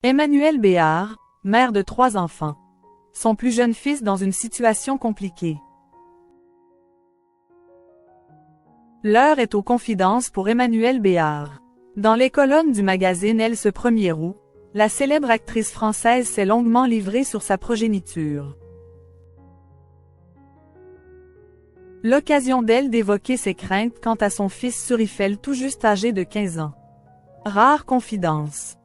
Emmanuelle Béard, mère de 3 enfants. Son plus jeune fils dans une situation compliquée. L'heure est aux confidences pour Emmanuelle Béard. Dans les colonnes du magazine Elle ce 1er août, la célèbre actrice française s'est longuement livrée sur sa progéniture. L'occasion d'elle d'évoquer ses craintes quant à son fils Surifel tout juste âgé de 15 ans. Rare confidence.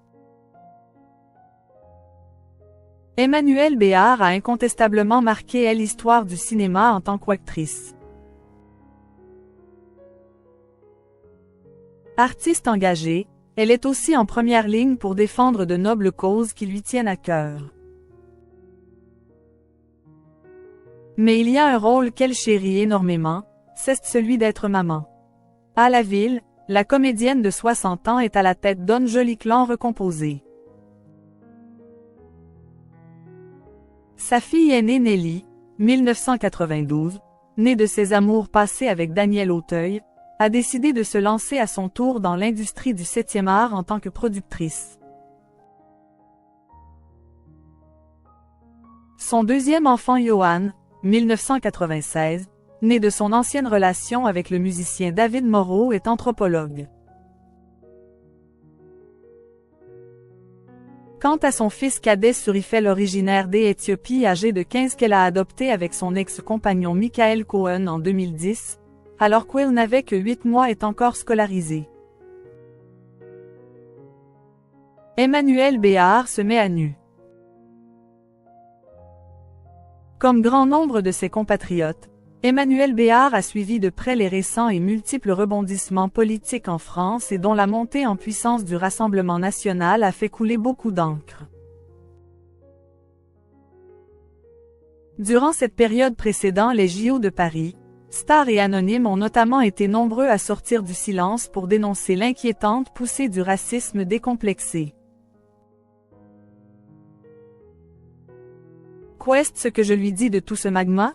Emmanuelle Béard a incontestablement marqué l'histoire du cinéma en tant qu'actrice. Artiste engagée, elle est aussi en première ligne pour défendre de nobles causes qui lui tiennent à cœur. Mais il y a un rôle qu'elle chérit énormément, c'est celui d'être maman. À la ville, la comédienne de 60 ans est à la tête d'un joli clan recomposé. Sa fille aînée Nelly, 1992, née de ses amours passés avec Daniel Auteuil, a décidé de se lancer à son tour dans l'industrie du 7e art en tant que productrice. Son deuxième enfant Johan, 1996, né de son ancienne relation avec le musicien David Moreau, est anthropologue. Quant à son fils cadet Surifel originaire d'Éthiopie âgé de 15 qu'elle a adopté avec son ex-compagnon Michael Cohen en 2010, alors qu'il n'avait que 8 mois est encore scolarisé. Emmanuelle Béard se met à nu. Comme grand nombre de ses compatriotes, Emmanuelle Béard a suivi de près les récents et multiples rebondissements politiques en France et dont la montée en puissance du Rassemblement national a fait couler beaucoup d'encre. Durant cette période précédant les JO de Paris, stars et anonymes ont notamment été nombreux à sortir du silence pour dénoncer l'inquiétante poussée du racisme décomplexé. Qu'est ce que je lui dis de tout ce magma?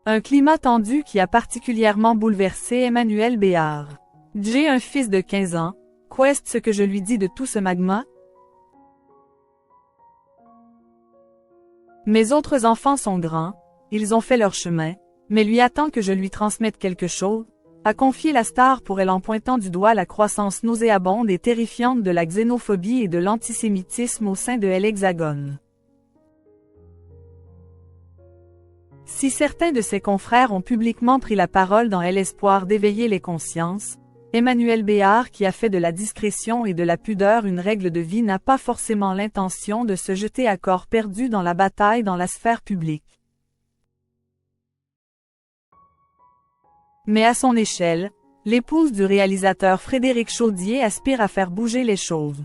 Un climat tendu qui a particulièrement bouleversé Emmanuelle Béard. J'ai un fils de 15 ans, qu'est ce que je lui dis de tout ce magma? Mes autres enfants sont grands, ils ont fait leur chemin, mais lui attend que je lui transmette quelque chose, a confié la star pour elle en pointant du doigt la croissance nauséabonde et terrifiante de la xénophobie et de l'antisémitisme au sein de l'Hexagone. Si certains de ses confrères ont publiquement pris la parole dans l'espoir d'éveiller les consciences, Emmanuelle Béard, qui a fait de la discrétion et de la pudeur une règle de vie, n'a pas forcément l'intention de se jeter à corps perdu dans la bataille dans la sphère publique. Mais à son échelle, l'épouse du réalisateur Frédéric Chaudié aspire à faire bouger les choses.